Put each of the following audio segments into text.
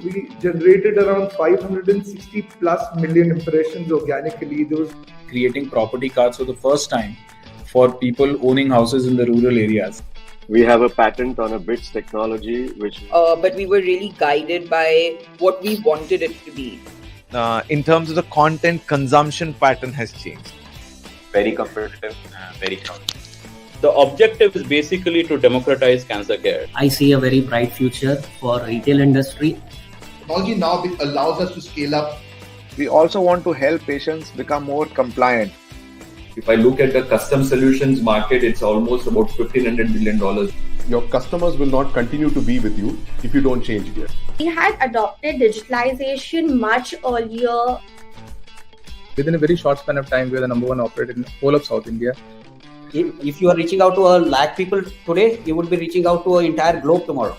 We generated around 560 plus million impressions organically. There was creating property cards for the first time for people owning houses in the rural areas. We have a patent on a bits technology, but we were really guided by what we wanted it to be. In terms of the content consumption pattern has changed. Very competitive, very crowded. The objective is basically to democratize cancer care. I see a very bright future for retail industry. Technology now allows us to scale up. We also want to help patients become more compliant. If I look at the custom solutions market, it's almost about $1,500 billion. Your customers will not continue to be with you if you don't change gear. We had adopted digitalization much earlier. Within a very short span of time, we are the number one operator in the whole of South India. If you are reaching out to a lakh people today, you would be reaching out to an entire globe tomorrow.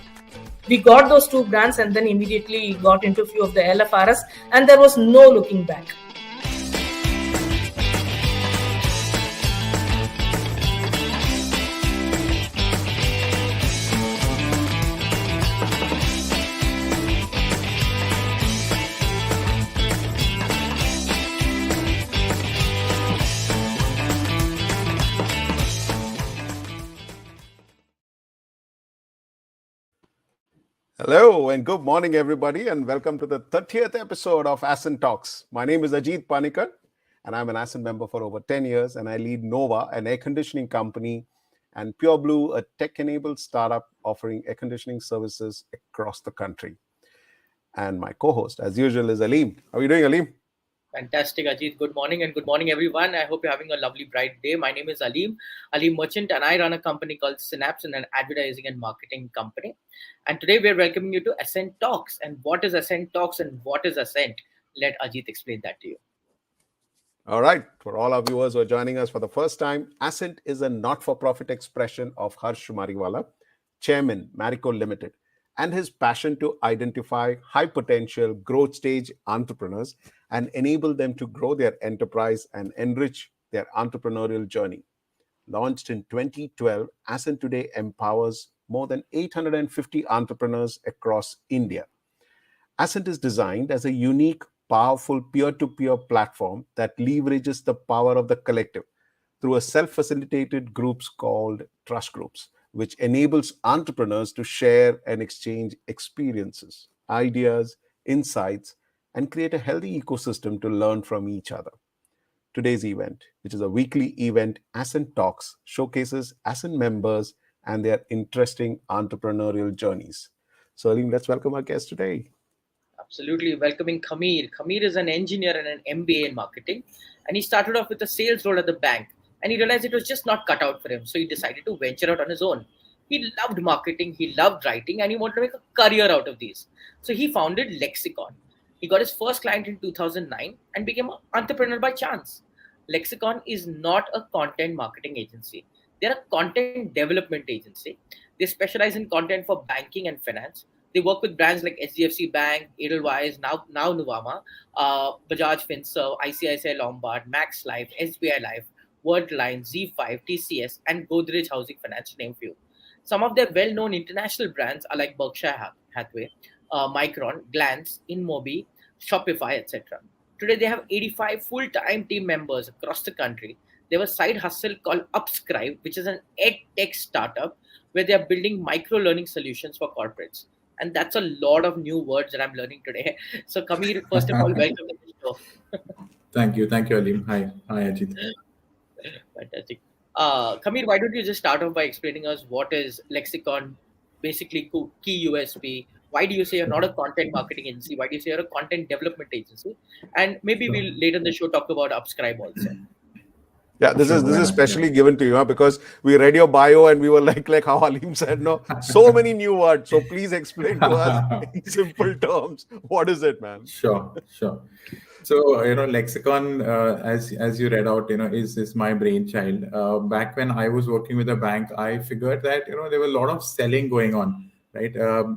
We got those two brands and then immediately got into a few of the LFRs, and there was no looking back. Hello and good morning, everybody, and welcome to the 30th episode of Ascent Talks. My name is Ajit and I'm an Ascent member for over 10 years, and I lead Nova, an air conditioning company, and Pure Blue, a tech-enabled startup offering air conditioning services across the country. And my co-host, as usual, is Aleem. How are you doing, Aleem? Fantastic, Ajit. Good morning and good morning, everyone. I hope you're having a lovely, bright day. My name is Aleem Merchant, and I run a company called Synapse, an advertising and marketing company. And today we're welcoming you to Ascent Talks. And what is Ascent Talks and what is Ascent? Let Ajit explain that to you. All right. For all our viewers who are joining us for the first time, Ascent is a not-for-profit expression of Harsh Mariwala, Chairman, Marico Limited, and his passion to identify high-potential growth stage entrepreneurs and enable them to grow their enterprise and enrich their entrepreneurial journey. Launched in 2012, Ascent today empowers more than 850 entrepreneurs across India. Ascent is designed as a unique, powerful peer-to-peer platform that leverages the power of the collective through a self-facilitated groups called trust groups, which enables entrepreneurs to share and exchange experiences, ideas, insights, and create a healthy ecosystem to learn from each other. Today's event, which is a weekly event, Ascent Talks, showcases Ascent members and their interesting entrepreneurial journeys. So, Aleem, let's welcome our guest today. Absolutely. Welcoming Khamir. Khamir is an engineer and an MBA in marketing, and he started off with a sales role at the bank, and he realized it was just not cut out for him. So he decided to venture out on his own. He loved marketing, he loved writing, and he wanted to make a career out of these. So he founded Lexicon. He got his first client in 2009 and became an entrepreneur by chance. Lexicon is not a content marketing agency. They're a content development agency. They specialize in content for banking and finance. They work with brands like HDFC Bank, Edelweiss, now Nuvama, Bajaj Finserv, ICICI Lombard, Max Life, SBI Life, Worldline, Z5, TCS, and Godrej Housing Finance, to name few. Some of their well-known international brands are like Berkshire Hathaway, Micron, Glance, InMobi, Shopify, etc. Today, they have 85 full-time team members across the country. They have a side hustle called Upscribe, which is an edtech startup where they are building micro-learning solutions for corporates. And that's a lot of new words that I'm learning today. So, Khamir, first of all, welcome to the show. Thank you, Aleem. Hi, Ajit. Fantastic. Khamir, why don't you just start off by explaining us what is Lexicon, basically key USP? Why do you say you're not a content marketing agency? Why do you say you're a content development agency? And maybe we'll later in the show talk about Upscribe also. Yeah, this is specially given to you because we read your bio and we were like how Aleem said, no, so many new words. So please explain to us in simple terms. What is it, man? Sure. So, Lexicon, as you read out, is my brainchild. Back when I was working with a bank, I figured that, there were a lot of selling going on, right?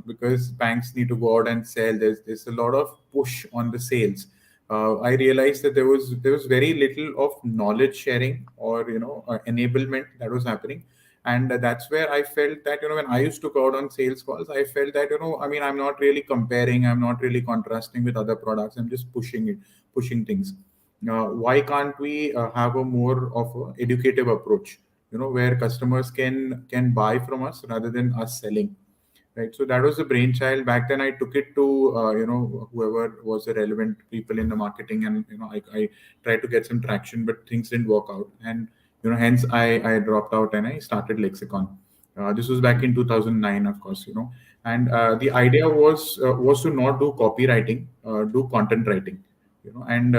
Because banks need to go out and sell. There's a lot of push on the sales. I realized that there was very little of knowledge sharing or enablement that was happening, And that's where I felt that, when I used to go out on sales calls, I felt that, I'm not really comparing, I'm not really contrasting with other products, I'm just pushing things. Why can't we have a more of an educative approach, where customers can buy from us rather than us selling, right? So that was the brainchild. Back then I took it to whoever was the relevant people in the marketing, and I tried to get some traction, but things didn't work out, and hence I dropped out and I started Lexicon. This was back in 2009, of course, and the idea was to not do copywriting, do content writing, and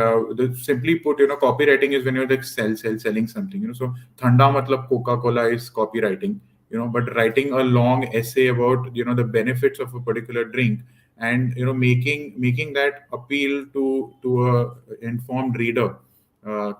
simply put, copywriting is when you're like selling something, so thanda matlab Coca-Cola is copywriting, but writing a long essay about, the benefits of a particular drink, and making that appeal to a informed reader,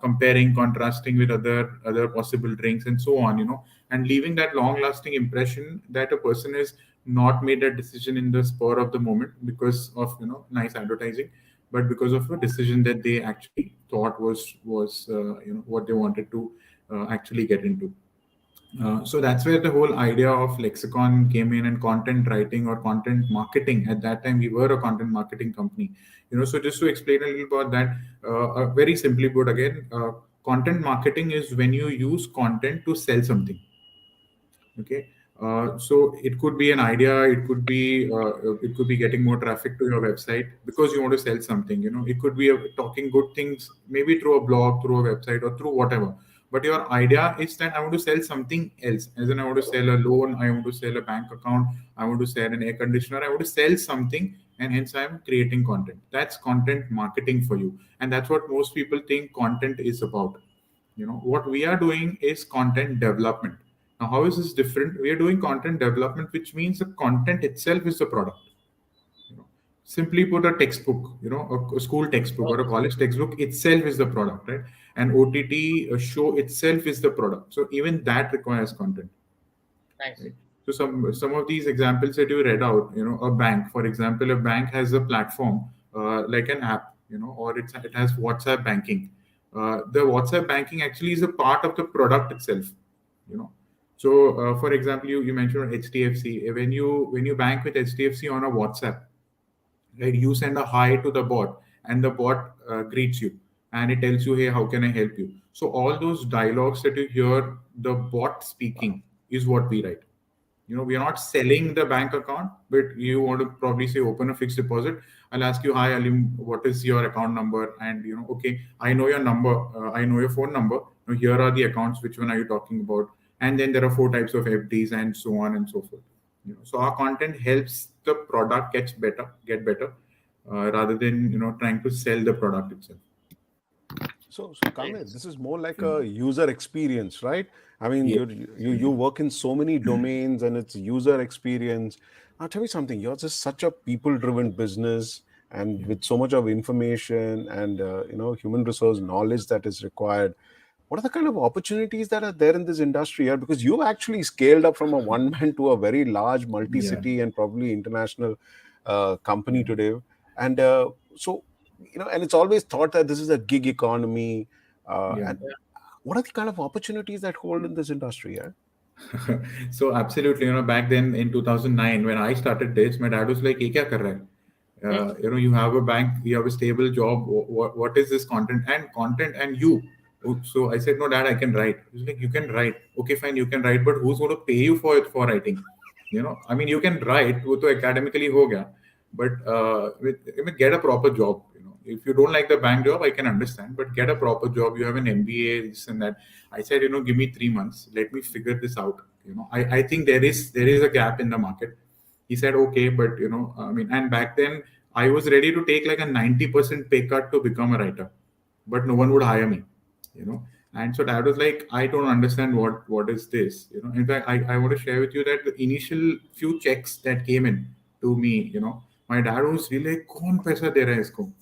comparing, contrasting with other possible drinks and so on, and leaving that long lasting impression that a person has not made a decision in the spur of the moment because of nice advertising, but because of a decision that they actually thought was what they wanted to actually get into. So that's where the whole idea of Lexicon came in, and content writing or content marketing. At that time, we were a content marketing company. So just to explain a little about that, very simply put, again, content marketing is when you use content to sell something. Okay. So it could be an idea, it could be getting more traffic to your website because you want to sell something. It could be talking good things, maybe through a blog, through a website, or through whatever. But your idea is that I want to sell something else. As in, I want to sell a loan, I want to sell a bank account, I want to sell an air conditioner, I want to sell something, and hence I'm creating content. That's content marketing for you, and that's what most people think content is about. What we are doing is content development. Now, how is this different? We are doing content development, which means the content itself is the product. Simply put, a textbook, a school textbook or a college textbook itself is the product, right? An OTT show itself is the product. So even that requires content. Nice. Right? So some of these examples that you read out, a bank, for example, a bank has a platform like an app, or it has WhatsApp banking. The WhatsApp banking actually is a part of the product itself. So, for example, you mentioned HDFC. When you bank with HDFC on a WhatsApp, right, you send a hi to the bot, and the bot greets you, and it tells you, hey, how can I help you? So all those dialogues that you hear the bot speaking is what we write. We are not selling the bank account, but you want to probably say open a fixed deposit. I'll ask you, hi Aleem, what is your account number? And okay, I know your number, I know your phone number. Now, here are the accounts. Which one are you talking about? And then there are 4 types of FDs and so on and so forth. So our content helps the product get better, rather than trying to sell the product itself. So Khamir, this is more like a user experience, right? I mean, you work in so many domains, and it's user experience. Now, tell me something. You're just such a people-driven business, and with so much of information and human resource knowledge that is required. What are the kind of opportunities that are there in this industry here? Because you've actually scaled up from a one-man to a very large multi-city and probably international company today. And so, and it's always thought that this is a gig economy. And what are the kind of opportunities that hold in this industry? Yeah? So absolutely, back then in 2009, when I started this, my dad was like, "Ye kya kar raha hai? You have a bank, you have a stable job. What is this content and you?" So I said, "No, Dad, I can write." He's like, "You can write? Okay, fine, you can write, but who's going to pay you for writing? I mean, you can write, wo to academically ho gaya, but get a proper job. If you don't like the bank job, I can understand, but get a proper job. You have an MBA, this and that." I said, "Give me 3 months. Let me figure this out. I think there is a gap in the market." He said, "Okay, but and back then I was ready to take like a 90% pay cut to become a writer, but no one would hire me. And so Dad was like, I don't understand what is this. In fact, I want to share with you that the initial few checks that came in to me, my dad was really like, "Kaun paisa de raha hai isko?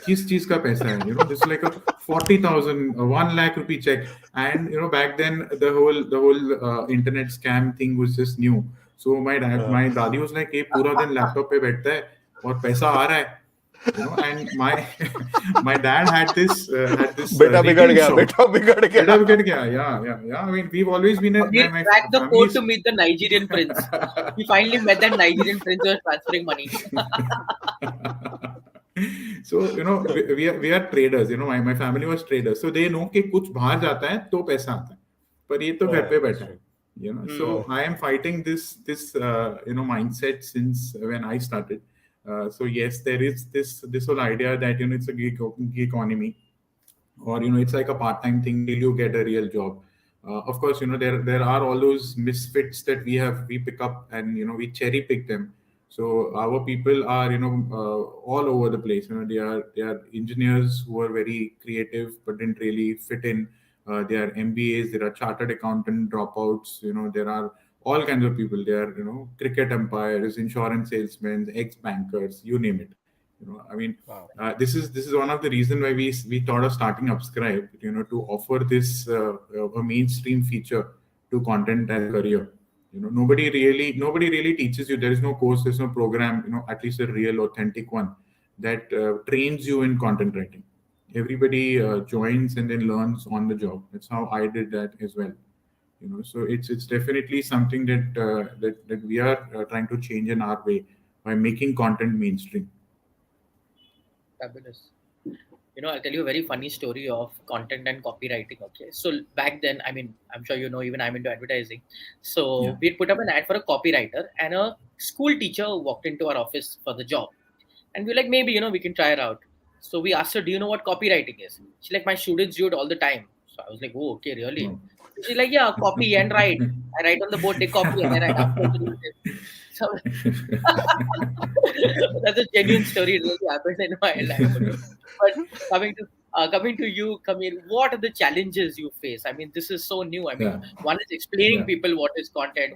Kis cheez ka paisa hai?" This is like a 40,000, 1 lakh rupee check. And back then the whole internet scam thing was just new. So my dadi was like, "Hey, pura din laptop pe baithta hai aur paisa aa raha hai." And my my dad had this Beta bigad retail gaya, shop. beta bigad gaya. Beta bigad gaya. Yeah. I mean, we've always been Khamir my cracked the family code to meet the Nigerian prince. He finally met that Nigerian prince who was transferring money. So we are traders. My family was traders, so they know कि कुछ बाहर जाता है तो पैसा आता है, पर ये तो घर पे बैठा है. So I am fighting this mindset since when I started. So yes, there is this whole idea that it's a gig economy, or it's like a part-time thing till you get a real job. Of course, there are all those misfits that we pick up, and we cherry pick them. So our people are all over the place. They are engineers who are very creative but didn't really fit in. They are MBAs, there are chartered accountant dropouts. There are all kinds of people. There are cricket umpires, insurance salesmen, ex-bankers, you name it. I mean, this is one of the reasons why we thought of starting Upscribe, to offer this a mainstream feature to content as a career. Nobody really teaches you. There is no course, there's no program, at least a real authentic one that trains you in content writing. Everybody joins and then learns on the job. That's how I did that as well. So it's definitely something that we are trying to change in our way by making content mainstream. Fabulous. I'll tell you a very funny story of content and copywriting. Okay, so back then, I mean, I'm sure even I'm into advertising. So we put up an ad for a copywriter, and a school teacher walked into our office for the job, and we're like, maybe we can try her out. So we asked her, do you know what copywriting is? She's like, my students do it all the time. So I was like, oh, okay, really? She's like, yeah, copy and write. I write on the board, they copy, and I write. So that's a genuine story. It really happened in my life. But coming to you, Khamir, what are the challenges you face? I mean, this is so new. I mean, one is explaining people what is content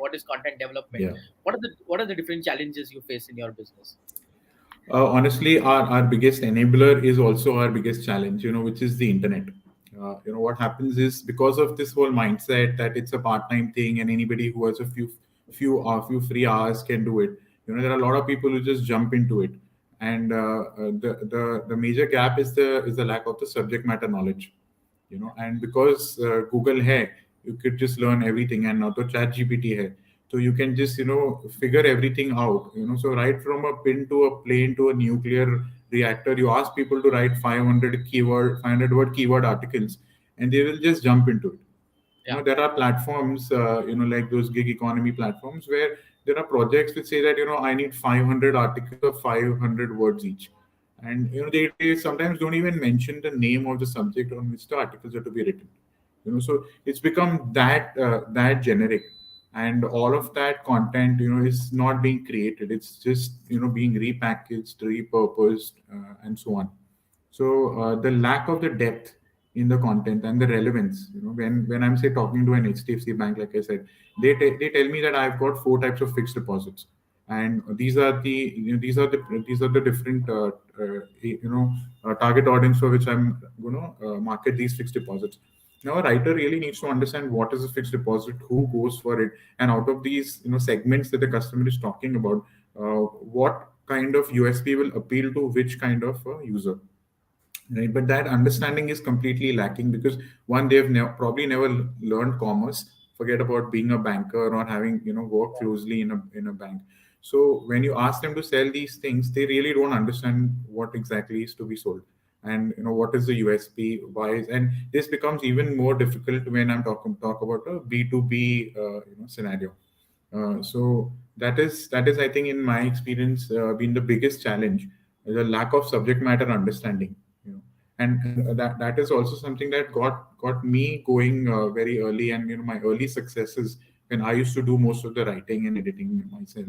development. Yeah. What are the different challenges you face in your business? Honestly, our biggest enabler is also our biggest challenge, which is the internet. What happens is, because of this whole mindset that it's a part-time thing and anybody who has a few free hours can do it. There are a lot of people who just jump into it, and the major gap is the lack of the subject matter knowledge. And because Google hai, you could just learn everything, and now to ChatGPT hai, so you can just figure everything out. So right from a pin to a plane to a nuclear reactor, you ask people to write 500 word keyword articles, and they will just jump into it. There are platforms, like those gig economy platforms, where there are projects which say that I need 500 articles of 500 words each, and they sometimes don't even mention the name of the subject on which the articles are to be written. So it's become that generic, and all of that content is not being created. It's just being repackaged, repurposed, and so on. So the lack of the depth in the content and the relevance, when I'm talking to an HDFC bank, like I said, they tell me that I've got 4 types of fixed deposits, and these are the different target audience for which I'm going to market these fixed deposits. Now, a writer really needs to understand what is a fixed deposit, who goes for it, and out of these segments that the customer is talking about, what kind of USP will appeal to which kind of user. Right, but that understanding is completely lacking because one, they've probably never learned commerce. Forget about being a banker or having work closely in a bank. So when you ask them to sell these things, they really don't understand what exactly is to be sold, and what is the USP, why is, and this becomes even more difficult when I'm talk about a B2B scenario. So that is I think in my experience been the biggest challenge, the lack of subject matter understanding. And that is also something that got me going very early, and my early successes when I used to do most of the writing and editing myself.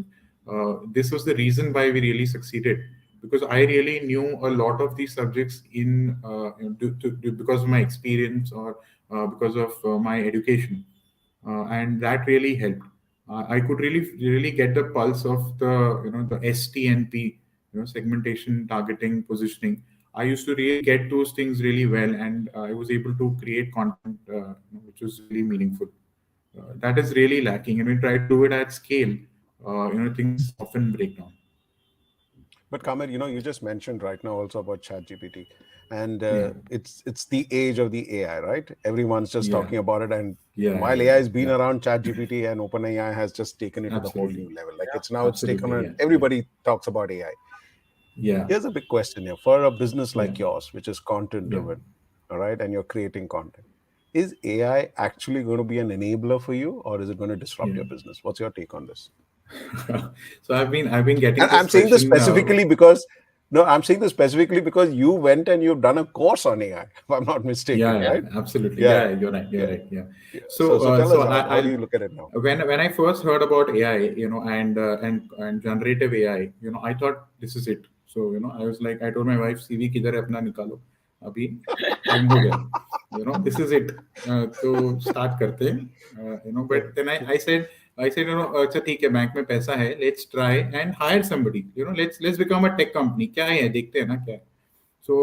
This was the reason why we really succeeded, because I really knew a lot of these subjects because of my experience or because of my education, and that really helped. I could really get the pulse of the STNP, segmentation, targeting, positioning. I used to really get those things really well, and I was able to create content which was really meaningful. That is really lacking, and we try to do it at scale. Things often break down. But Khamir, you just mentioned right now also about ChatGPT, and Yeah. it's the age of the AI, right? Everyone's just Yeah. talking about it, and Yeah, while yeah, AI has been yeah. around, ChatGPT and OpenAI has just taken it to the whole Absolutely. new level. Like it's taken Absolutely, on. yeah. Everybody talks about AI. Yeah. Here's a big question here for a business like Yeah. yours, which is content driven, all right, and you're creating content. Is AI actually going to be an enabler for you, or is it going to disrupt your business? What's your take on this? So I've been getting And this I'm saying this question. specifically because I'm saying this specifically because you went and you've done a course on AI, if I'm not mistaken, Yeah, right? absolutely. Yeah. Yeah, you're right. You're right. Yeah. So tell So us how do you look at it now? When I first heard about AI, and generative AI, I thought this is it. So I was like, I told my wife, CV किधर है अपना निकालो, अभी time हो गया. This is it. तो start करते हैं. But then I said, अच्छा ठीक है, बैंक में पैसा है, let's try and hire somebody. Let's become a tech company. क्या है, देखते हैं ना क्या है. So,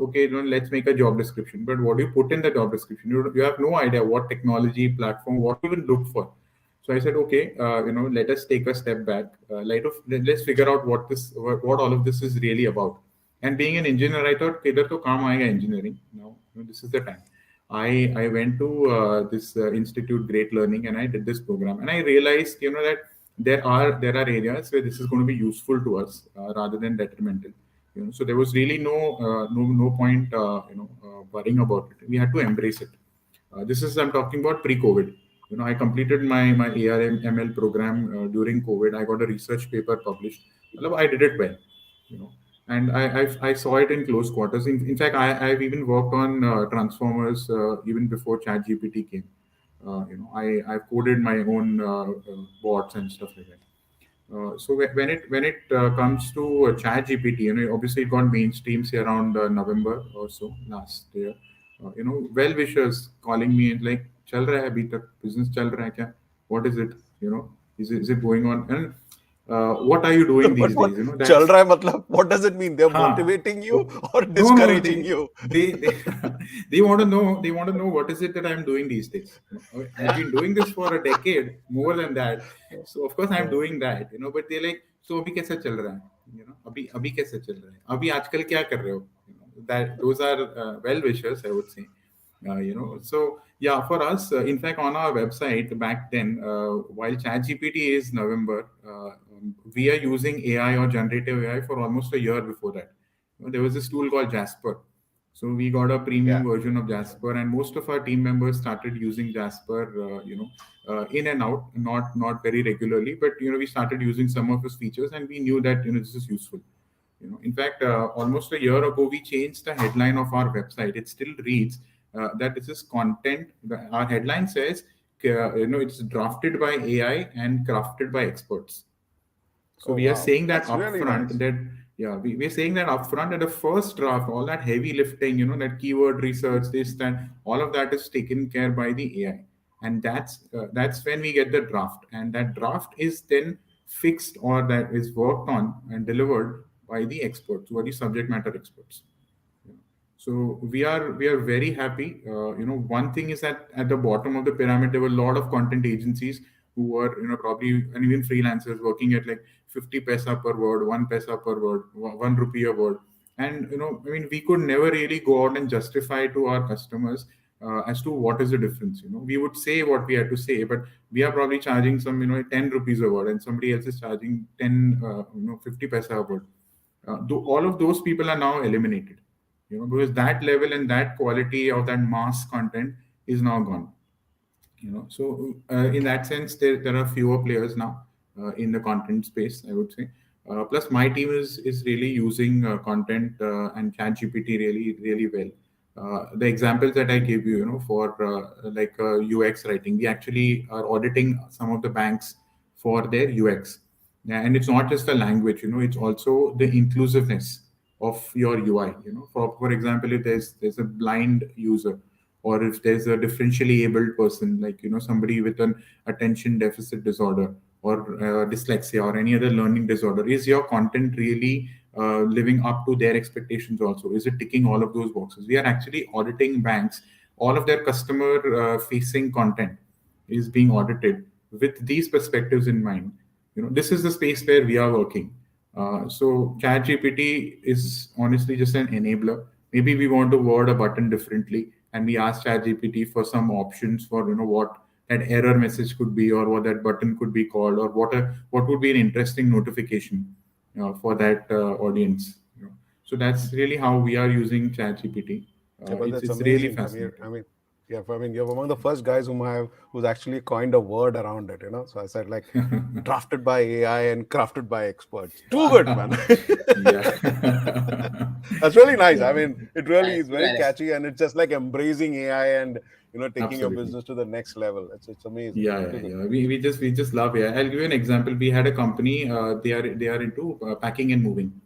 okay, let's make a job description. But what do you put in the job description? You have no idea what technology, platform, what you will look for. So I said, okay, let us take a step back. Let's figure out what all of this is really about. And being an engineer, I thought, इधर तो काम आएगा engineering. Now, this is the time. I went to this institute, Great Learning, and I did this program. And I realized, that there are areas where this is going to be useful to us rather than detrimental. So there was really no point worrying about it. We had to embrace it. I'm talking about pre-COVID. I completed my ARM ML program during COVID. I got a research paper published. I did it well. And I saw it in close quarters. In fact, I've even worked on transformers even before ChatGPT came. I've coded my own bots and stuff like that. So when it comes to ChatGPT, obviously it got mainstream say around November or so last year. Well wishers calling me and like, चल रहा है अभी तक business चल रहा है क्या? What is it? Is it going on? And what are you doing these days? चल रहा है मतलब what does it mean? They're motivating you or discouraging you? They want to know. They want to know what is it that I'm doing these days. I've been doing this for a decade, more than that. So of course I'm doing that. But they're like, so अभी कैसा चल रहा है? अभी कैसा चल रहा है? अभी आजकल क्या कर रहे हो? That those are well wishers, I would say. So yeah, for us, in fact, on our website back then, while ChatGPT is November, we are using AI or generative AI for almost a year before that. There was this tool called Jasper. So we got a premium version of Jasper, and most of our team members started using Jasper, in and out, not very regularly, but we started using some of its features, and we knew that this is useful. In fact, almost a year ago, we changed the headline of our website. It still reads that this is content. Our headline says, it's drafted by AI and crafted by experts. So we are saying that upfront. We're saying that upfront that the first draft, all that heavy lifting, that keyword research, this, that, all of that is taken care by the AI, and that's when we get the draft, and that draft is then fixed or that is worked on and delivered by the experts, who are the subject matter experts. So we are very happy. One thing is that at the bottom of the pyramid, there were a lot of content agencies who were, probably, and even freelancers working at like 50 paisa per word, 1 paisa per word, 1 rupee a word. And, we could never really go out and justify to our customers as to what is the difference. We would say what we had to say, but we are probably charging some, 10 rupees a word, and somebody else is charging 50 paisa a word. All of those people are now eliminated. Because that level and that quality of that mass content is now gone. So in that sense, there are fewer players now in the content space, I would say. Plus, my team is really using content and ChatGPT really well. The examples that I gave you, for like UX writing, we actually are auditing some of the banks for their UX. And it's not just the language, it's also the inclusiveness of your UI. For example, if there's a blind user, or if there's a differentially abled person, like somebody with an attention deficit disorder or dyslexia or any other learning disorder, is your content really living up to their expectations also? Is it ticking all of those boxes? We are actually auditing banks. All of their customer facing content is being audited with these perspectives in mind. This is the space where we are working. So ChatGPT is honestly just an enabler. Maybe we want to word a button differently, and we ask ChatGPT for some options for what that error message could be, or what that button could be called, or what would be an interesting notification for that audience. So that's really how we are using ChatGPT. Yeah, but that's It's really amazing, Khamir. fascinating. I mean, yeah, I mean, you're among the first guys who's actually coined a word around it. So I said like drafted by AI and crafted by experts. Too good, man. Yeah. That's really nice. I mean, it really is Yeah, very yeah. catchy, and it's just like embracing AI and taking your Absolutely. business to the next level. It's amazing. Yeah, Really yeah, good. yeah. We just love it. I'll give you an example. We had a company. They are into packing and moving.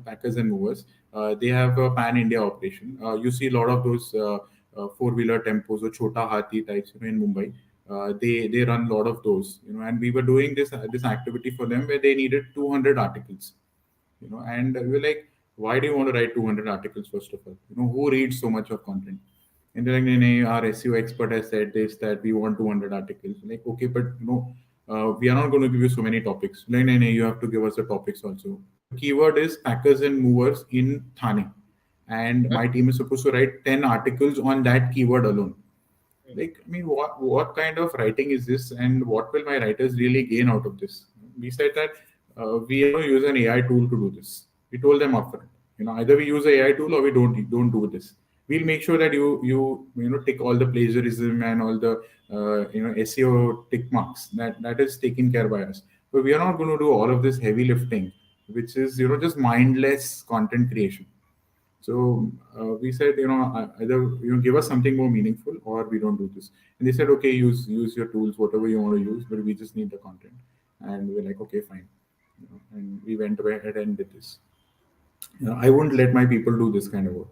Packers and movers. They have a pan India operation. You see a lot of those four-wheeler tempos or chota hathi types. In Mumbai, they run a lot of those. And we were doing this activity for them where they needed 200 articles. And we were like, why do you want to write 200 articles first of all? Who reads so much of content? And they're like, "Nee, nee, our SEO expert has said this, that we want 200 articles." Like, okay, but we are not going to give you so many topics. Like, nee, nee, you have to give us the topics also. The keyword is packers and movers in Thane. And my team is supposed to write 10 articles on that keyword alone. Like, I mean, what kind of writing is this, and what will my writers really gain out of this? We said that we are going to use an AI tool to do this. We told them upfront. Either we use an AI tool or we don't do this. We'll make sure that you tick all the plagiarism and all the SEO tick marks. That is taken care by us. But we are not going to do all of this heavy lifting, which is just mindless content creation. So we said, either give us something more meaningful or we don't do this. And they said, okay, use your tools, whatever you want to use, but we just need the content. And we're like, okay, fine. And we went ahead and did this. I wouldn't let my people do this kind of work.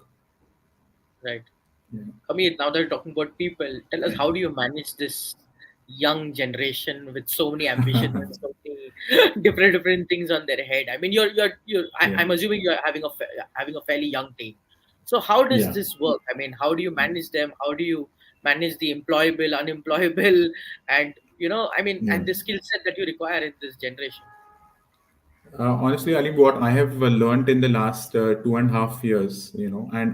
Right. Yeah. Khamir, now that you're talking about people, tell us, how do you manage this young generation with so many ambitions and so many different things on their head? I mean, I'm assuming you're having a fairly young team. So how does this work? I mean, how do you manage them? How do you manage the employable, unemployable, and and the skill set that you require in this generation? Honestly, Ali, what I have learned in the last 2.5 years,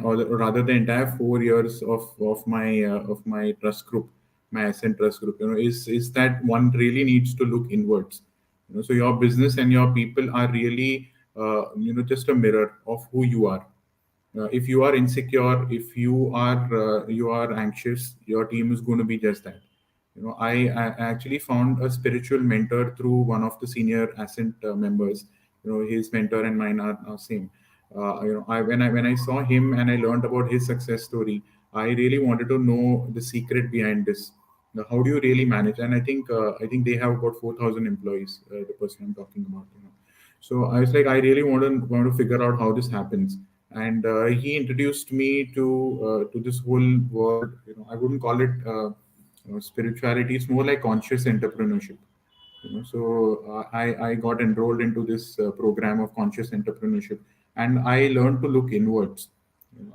or rather the entire 4 years of my trust group, my Ascent trust group, is that one really needs to look inwards. So your business and your people are really, just a mirror of who you are. If you are insecure, if you are anxious, your team is going to be just that. I actually found a spiritual mentor through one of the senior Ascent members. His mentor and mine are same. When I saw him and I learned about his success story, I really wanted to know the secret behind this. How do you really manage? And I think they have about 4,000 employees. The person I'm talking about. So I was like, I really want to figure out how this happens. And he introduced me to this whole world. I wouldn't call it spirituality. It's more like conscious entrepreneurship. So I got enrolled into this program of conscious entrepreneurship, and I learned to look inwards.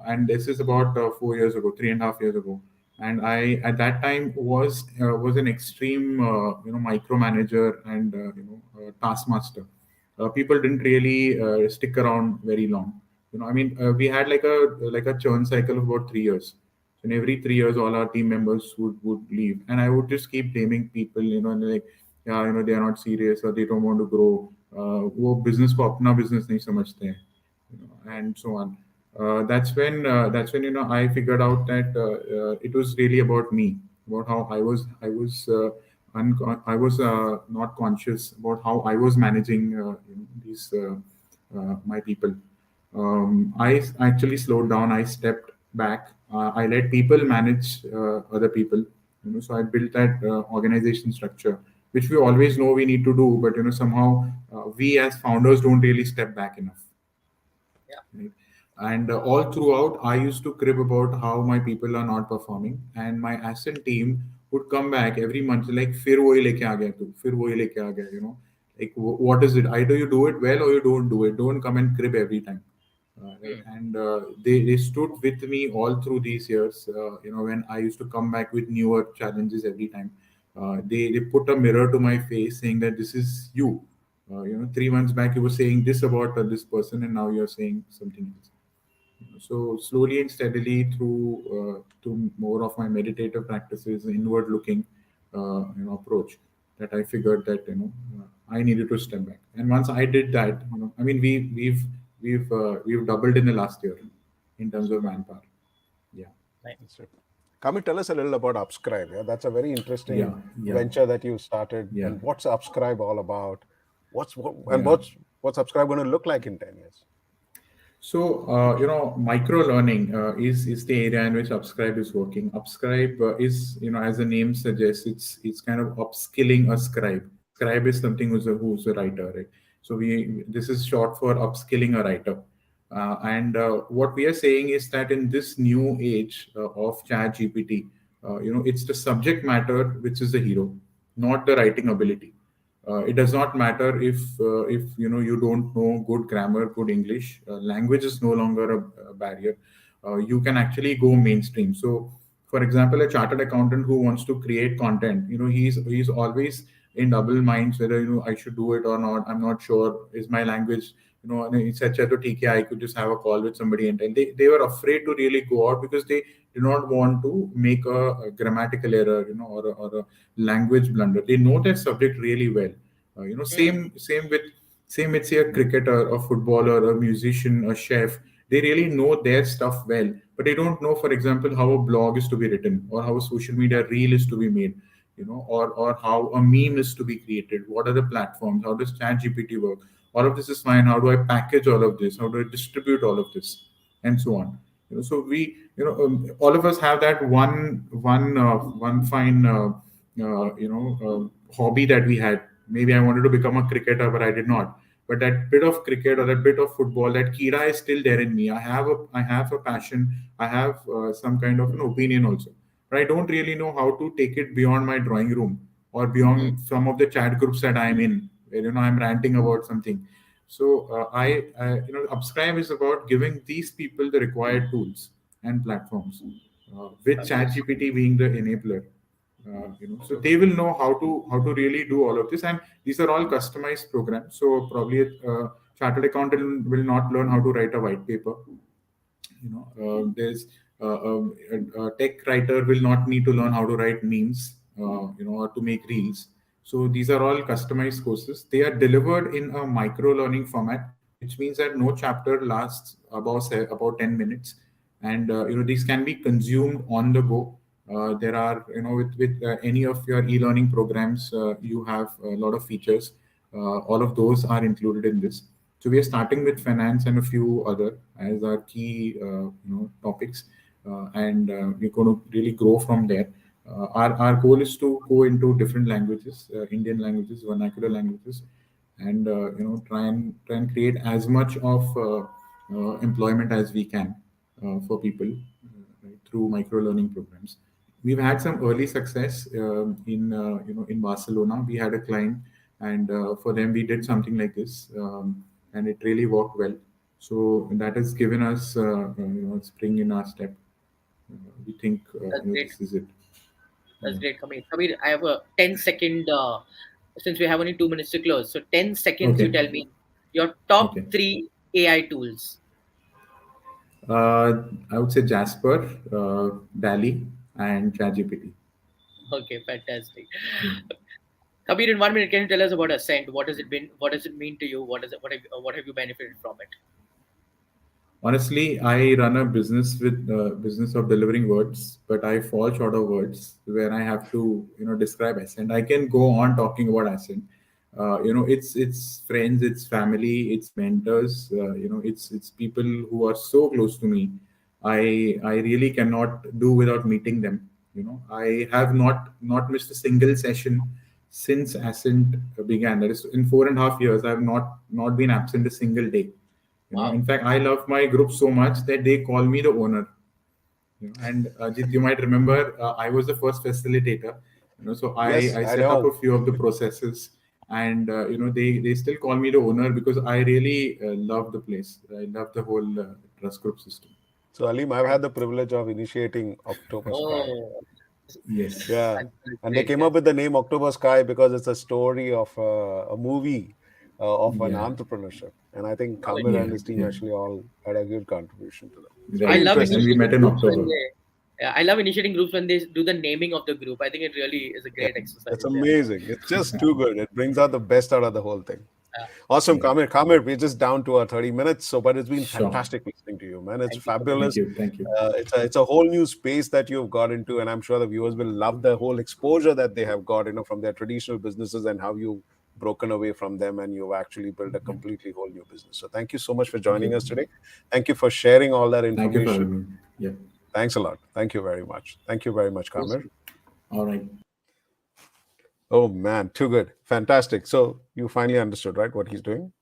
And this is about 4 years ago, 3.5 years ago. And I at that time was an extreme micromanager and taskmaster. People didn't really stick around very long. We had like a churn cycle of about 3 years. So in every 3 years, all our team members would leave, and I would just keep blaming people. And like, yeah, they are not serious or they don't want to grow. वो business को अपना business नहीं समझते हैं, and so on. That's when I figured out that it was really about me, about how I was not conscious about how I was managing these my people. I actually slowed down. I stepped back. I let people manage other people. So I built that organization structure, which we always know we need to do, but somehow we as founders don't really step back enough. Right? And all throughout, I used to crib about how my people are not performing, and my Ascent team would come back every month like, "फिर वही लेके आ गया तू, फिर वही लेके आ गया." Like, what is it? Either you do it well or you don't do it. Don't come and crib every time. Right? And they stood with me all through these years. When I used to come back with newer challenges every time, they put a mirror to my face saying that this is you. 3 months back you were saying this about this person, and now you're saying something else. So slowly and steadily through more of my meditative practices, inward looking approach, that I figured that I needed to step back. And once I did that, I mean we've doubled in the last year in terms of manpower. Yeah. Khamir, tell us a little about Upscribe. Yeah, that's a very interesting Yeah. venture that you started. Yeah. And what's Upscribe all about? What's Upscribe going to look like in 10 years? So, micro learning is the area in which Upscribe is working. Upscribe is, as the name suggests, it's kind of upskilling a scribe. Scribe is something who's a writer, right? So this is short for upskilling a writer. And what we are saying is that in this new age of ChatGPT, it's the subject matter which is the hero, not the writing ability. It does not matter if you don't know good grammar, good English. Language is no longer a barrier. You can actually go mainstream. So, for example, a chartered accountant who wants to create content, he's always in double minds whether I should do it or not. I'm not sure. Is my language and he said, I could just have a call with somebody, and they were afraid to really go out because they do not want to make a grammatical error, or a language blunder. They know their subject really well. Same with say a cricketer, a footballer, a musician, a chef. They really know their stuff well, but they don't know, for example, how a blog is to be written, or how a social media reel is to be made, or how a meme is to be created. What are the platforms? How does ChatGPT work? All of this is fine. How do I package all of this? How do I distribute all of this, and so on? So we, all of us have that one fine, hobby that we had. Maybe I wanted to become a cricketer, but I did not. But that bit of cricket or that bit of football, that kira is still there in me. I have a passion. I have some kind of an opinion also. But I don't really know how to take it beyond my drawing room or beyond some of the chat groups that I'm in, where I'm ranting about something. So Upscribe is about giving these people the required tools and platforms, with ChatGPT being the enabler. So they will know how to really do all of this, and these are all customized programs. So probably a chartered accountant will not learn how to write a white paper. There's a tech writer will not need to learn how to write memes, or to make reels. So these are all customized courses. They are delivered in a micro learning format, which means that no chapter lasts about 10 minutes, and these can be consumed on the go. There are, with any of your e-learning programs, you have a lot of features. All of those are included in this. So we are starting with finance and a few other as our key, topics, and we're going to really grow from there. Our goal is to go into different languages, Indian languages, vernacular languages, and try and create as much of employment as we can for people through micro learning programs. We've had some early success in Barcelona. We had a client, and for them we did something like this, and it really worked well. So that has given us a spring in our step. We think this is it. That's great, Khamir. Khamir, I have a 10-second, since we have only 2 minutes to close. So 10 seconds, Okay. you tell me your top Okay. 3 AI tools. I would say Jasper, DALI, and ChatGPT. Okay, fantastic. Khamir, in 1 minute, can you tell us about Ascent? What has it been? What does it mean to you? What have you benefited from it? Honestly, I run a business with business of delivering words, but I fall short of words where I have to, describe Ascent. I can go on talking about Ascent. It's friends, it's family, it's mentors. It's people who are so close to me. I really cannot do without meeting them. I have not missed a single session since Ascent began. That is, in 4.5 years, I have not been absent a single day. In fact, I love my group so much that they call me the owner. And Ajit, you might remember, I was the first facilitator. So Yes, I I set up know. a few of the processes, and they still call me the owner because I really love the place. I love the whole trust group system. So, Aleem, I've had the privilege of initiating October Sky. Oh, Yes. Yeah, that's and they great. came up with the name October Sky because it's a story of a movie of an Yeah. entrepreneurship. And I think Khamir and his team actually all had a good contribution to that. Right. I love And we met in October. I love initiating groups when they do the naming of the group. I think it really is a great exercise. It's amazing. It's just too good. It brings out the best out of the whole thing. Awesome, Khamir. Khamir, we're just down to our 30 minutes, but it's been fantastic listening to you, man. It's fabulous. Thank you. It's a whole new space that you've got into, and I'm sure the viewers will love the whole exposure that they have got, from their traditional businesses and how you've broken away from them and you've actually built a completely whole new business. So thank you so much for joining us today. Thank you for sharing all that information. Thank you for having me. Yeah. Thanks a lot. Thank you very much. Thank you very much, Khamir. All right. Oh man, too good. Fantastic. So you finally understood, right, what he's doing?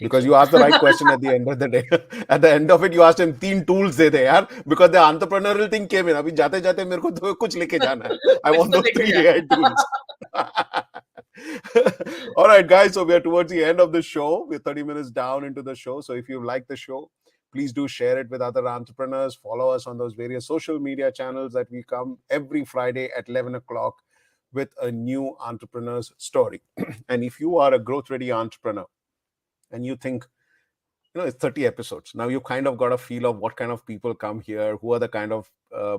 Because you asked the right question at the end of the day. At the end of it, you asked him 3 tools de de yaar, because the entrepreneurial thing came in. Abhi jate jate mere ko to kuch leke jana hai. I want those 3 AI tools. All right, guys. So we are towards the end of the show. We're 30 minutes down into the show. So if you like the show, please do share it with other entrepreneurs. Follow us on those various social media channels that we come every Friday at 11 o'clock with a new entrepreneur's story. And if you are a growth-ready entrepreneur and you think, it's 30 episodes, now you kind of got a feel of what kind of people come here, who are the kind of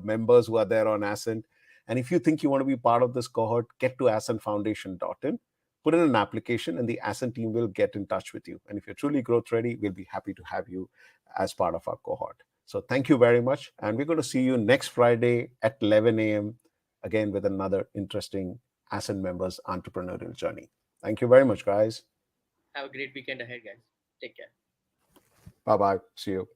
members who are there on Ascent. And if you think you want to be part of this cohort, get to ascentfoundation.in, put in an application, and the Ascent team will get in touch with you. And if you're truly growth-ready, we'll be happy to have you as part of our cohort. So thank you very much. And we're going to see you next Friday at 11 a.m. again with another interesting Ascent members entrepreneurial journey. Thank you very much, guys. Have a great weekend ahead, guys. Take care. Bye-bye. See you.